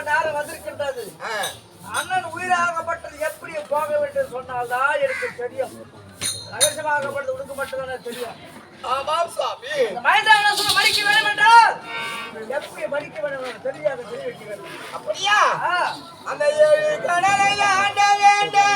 நேரம் வந்திருக்கின்றது. அண்ணன் உயிராகப்பட்டது எப்படி போக வேண்டும் சொன்னால்தான் எனக்கு தெரியும். ரகசியமாகப்பட்டது உனக்கு மட்டும்தான் தெரியும். மடிக்க வேண்டும் என்றால் எப்படி மடிக்க வேண்டும் தெரியாது, தெரிய வைக்க வேண்டும். அப்படியா? அந்த 7 கடலை ஆண்ட வேண்டும்.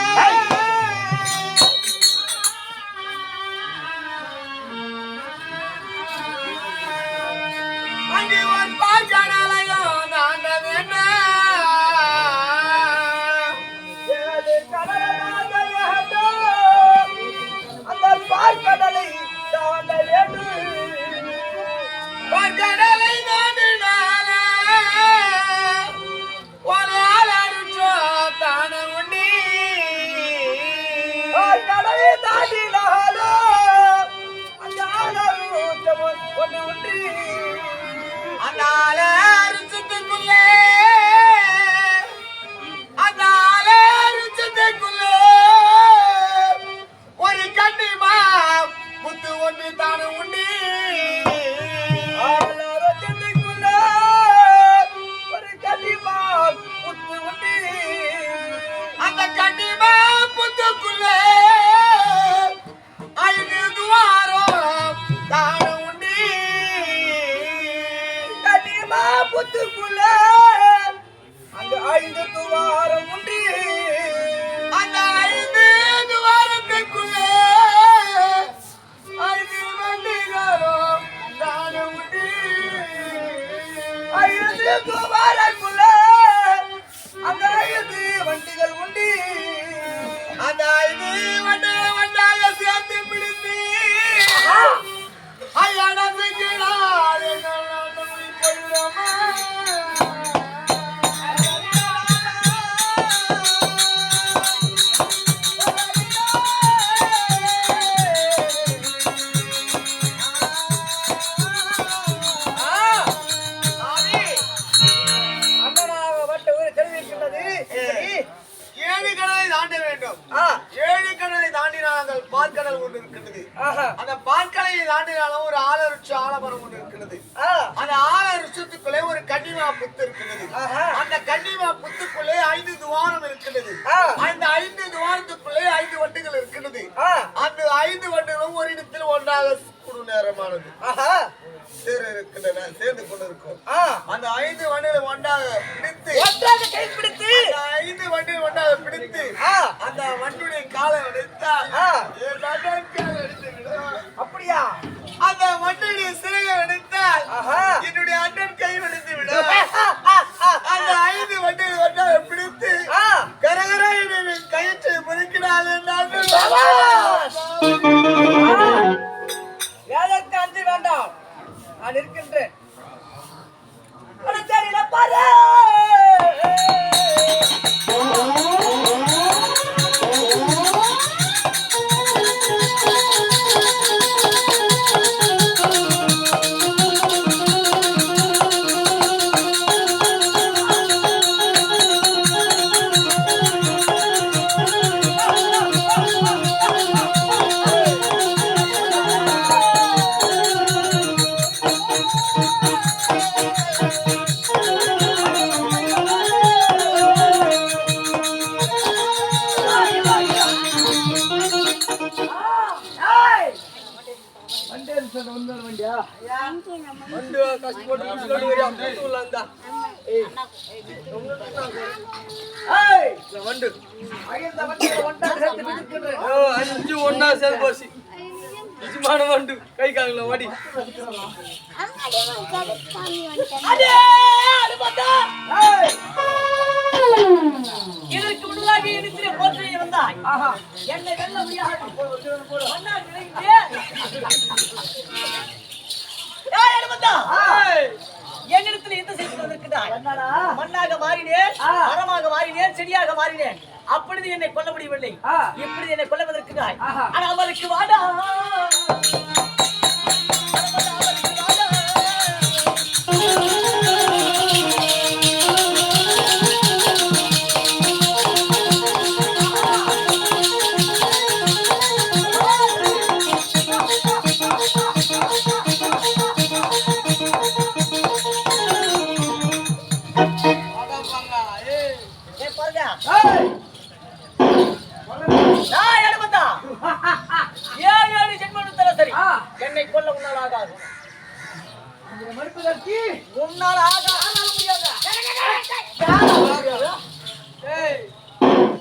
வண்டிகள் உண்டு. அந்த 5 வண்டாக சேர்த்து பிடித்து அந்த பாற்கடலை தாண்டினாலும் ஒரு ஆலருட்ச ஆலமரம் ஒன்று இருக்கிறது. அந்த ஆலருட்சத்துக்குள்ளே ஒரு கன்னிமா புத்து இருக்கிறது. அந்த கன்னிமா புத்துக்குள்ளே 5 துவாரம் இருக்கிறது. அந்த 5 துவாரத்துக்குள்ளே 5 வண்டுகள் இருக்கிறது. அந்த 5 வண்டுகளும் ஒரு இடத்தில் ஒன்றாக குடு நேரமானது சேர்ந்து கொண்டிருக்கும். அந்த 5 வண்டுகளை ஒன்றாக பிடித்து 5 வண்டுகள் ஒன்றாக பிடித்து அந்த வண்டுடைய காலை அடித்தால் அப்படியா? அந்த வண்டுடைய சிறையை அடித்தால் என்னுடைய அண்ணன் கை வடித்து விடும். அந்த 5 வண்டுகள் ஒன்றாக பிடித்து கரகர கயிற்றை முறுக்கிறாள் என்று வேலைக்கு அஞ்சு வேண்டாம், நான் இருக்கின்றேன். பாரு கை கால வாடி இதற்கு முன்னாடி இடத்திலே போற்றி வந்தாய். என்னை வெல்ல முடியாது. என்னிடத்தில் எந்த செய்தி வந்திருக்கிறாய்? மண்ணாக மாறினேன், மரமாக மாறினேன், செடியாக மாறினேன். அப்பொழுது என்னை கொல்ல முடியவில்லை. இப்பொழுது என்னை கொல்ல ஆனா அவருக்கு வாடா முடியாது. இந்த மறுப்பதற்கு உன்னால் ஆனாலும் முடியாது. ஏய்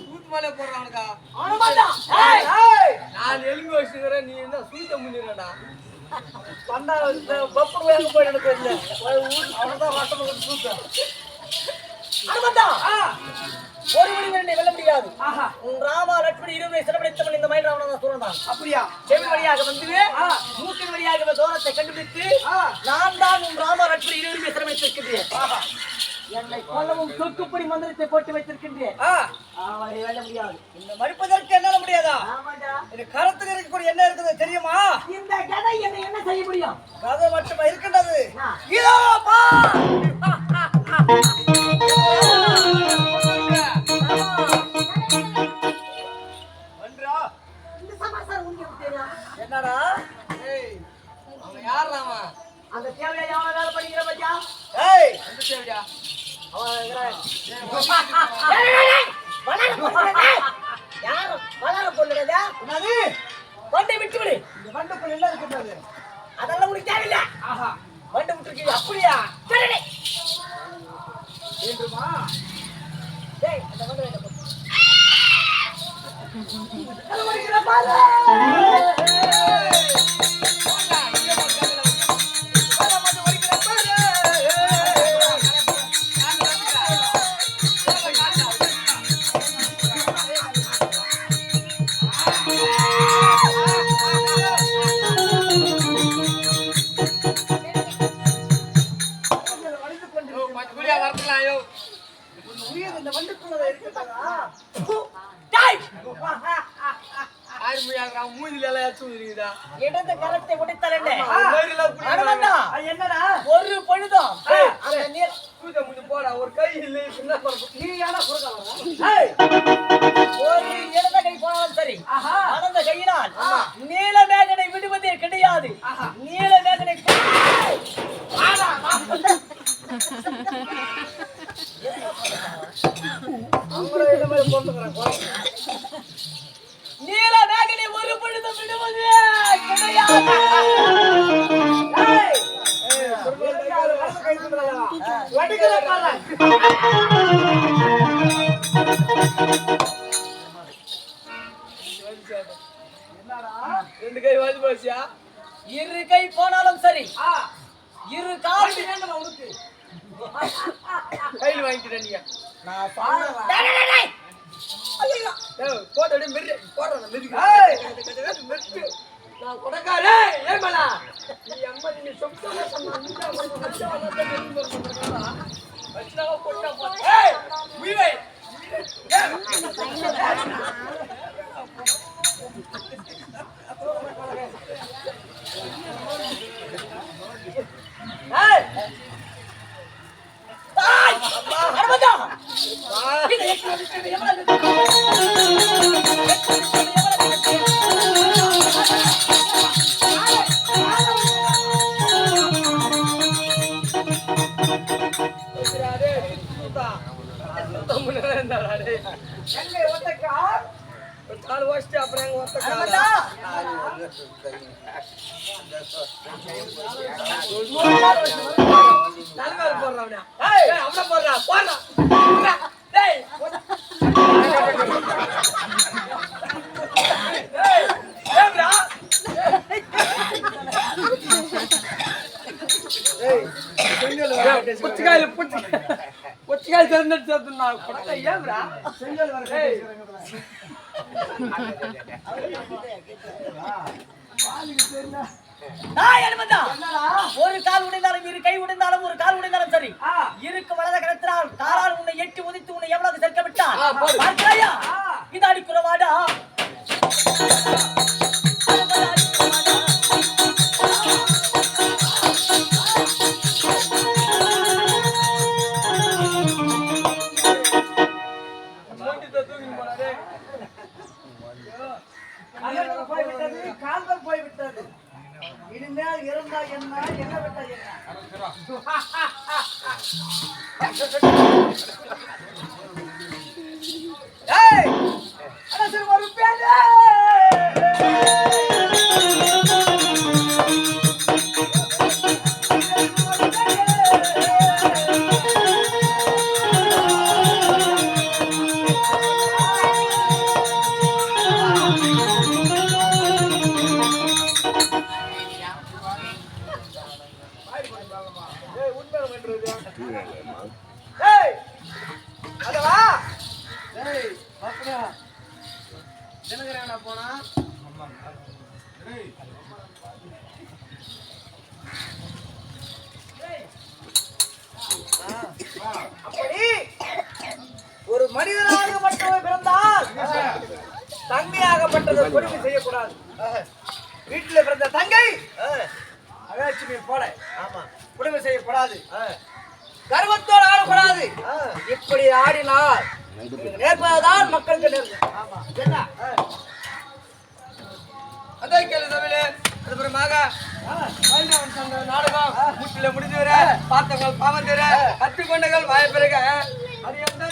சூத்மலை போடுறானுக்கா ஆனமாடா. நான் எலும்பு வச்சுக்கிறேன் நீ என்ன சூத்த முன்னிறடா பண்டா பப்பு வேக போய் எனக்கு தெரியல. அவனதான் வட்டம் போட்டு சூத்த. ஆனமாடா. ஒரு மணி நேரம் வெல்ல முடியாது. உன் ராமா லட்சுமி இருவரை சிறப்பிடித்தவன் இந்த மயில் ராவணன் சூரன். அப்படியா செவி வழியாக வந்து மூக்கின் வழியாக தூரத்தை கண்டுபிடித்து நான் தான் உன் ராமா லட்சுமி இருவருமே சிறப்பித்திருக்கின்றேன். என்னை கொல்லவும் சொக்குப்படி மந்திரத்தை போட்டு வைத்திருக்கின்றேன். அவரை வெல்ல முடியாது. இந்த மறுப்பதற்கு என்னால முடியாதா ஆமாடா. இது கரத்துக்கு இருக்கக்கூடிய என்ன இருக்குது தெரியுமா இந்த கதை என்னை என்ன செய்ய முடியும்? கதை மட்டுமா இருக்கின்றது ஆ. இதோ பா இந்த சமாசாரம் உங்களுக்கு தெரியும்? என்னடா ஏய் அவன் யார் அவன் அந்த தேவையா எவ்வளவு வேலை படிக்கிற பத்தியா? ஏய் அந்த தேவையா அவன் வளர பொண்ணுடா. யாரு வளர பொண்ணுடா? என்னது வண்டை விட்டு விடு. இந்த வண்டுக்குள்ள என்ன இருக்குது அதெல்லாம் உனக்கு தேவையில்லை. ஆஹா வண்டை விட்டுருக்கீங்க. அப்படியா சரி. வேண்டுமா டேய் அந்த வண்டை வைக்க போ. அது வரைக்கும் பாரு. இந்த வண்டுக்குள்ள இருக்குதா? டேய் இடது கரத்தை உடைத்தரண்டே. அடமண்டா. என்னடா ஒரு பொழுதும் அந்த நீர் ஒரு கை இல்லை நீ யாரா குறுக்க ஒரு இடது கை போனாலும் சரி. வலது கையினால் நீலமேகனை விடுவதே கிடையாது. நீலமேகனை நீலமேகனை ஒரு பொழுதும் விடுவதே கிடையாது. ரெண்டு கை வாங்கி போச்சியா இரு கை போனாலும் சரி. இரு கால் உனக்கு கையில் வாங்கிக்கிறேன் நீங்க நான் சொல்றேன். போட்டு மெரு போடுறேன் மெருக்கு நான் கொடக்காரே ஏமலா நீ அம்மா நீ சொந்தமா சொன்னா வச்சுனாவ போட்டா போ ஏய் உயிரை ஏய் தாய் அடமடா இது எங்க ஒத்தக்கா ஒரு கால் வாசிட்டு அப்புறம் எங்க ஒத்தக்கா தலைவர் போடுறவனா அவன போடுறா போடுறா டேய் ஏம்ரா పుచ్చకాయలు తిన్నట్టు చేస్తున్నా ఏమ్రా ஒரு கால் உடைந்தாலும் இரு கை உடைந்தாலும் ஒரு கால் உடைந்தாலும் சரி. இருக்கு வலத கரத்தினால் காலால் உன்னை எட்டி உதித்து உன்னை எவ்வளவு சேர்க்க விட்டான் இது அடிக்குறவாடா. கால்கள் போய்விட்டது இனிமேல் இருந்தா என்ன என்ன விட்டா என்ன ஒரு பேரு பண்றது ஏய் அதவா ஏய் பாப்பா தினகரனா போனா அப்படி ஒரு மனிதனாகப்பட்டவர் பிறந்தால் தங்கையாகப்பட்டதை கொடுமை செய்யக்கூடாது. வீட்டில் பிறந்த தங்கை அகலட்சுமி போல ஆமா கொடுமை செய்யக்கூடாது. கர்வத்தோடு ஆடக்கூடாது. இப்படி ஆடினால் நேர்மையாதான் மக்களுக்கு நேர்மை. ஆமா என்ன அதான் கேள்வி தமிழே அதுபுறமாக வைணவன் சங்க நாடகம் வீட்டில் முடிஞ்சு வர பார்த்தவங்கள் பாவம் தர கற்றுக்கொண்டகள் வாய பிறகு அது எந்த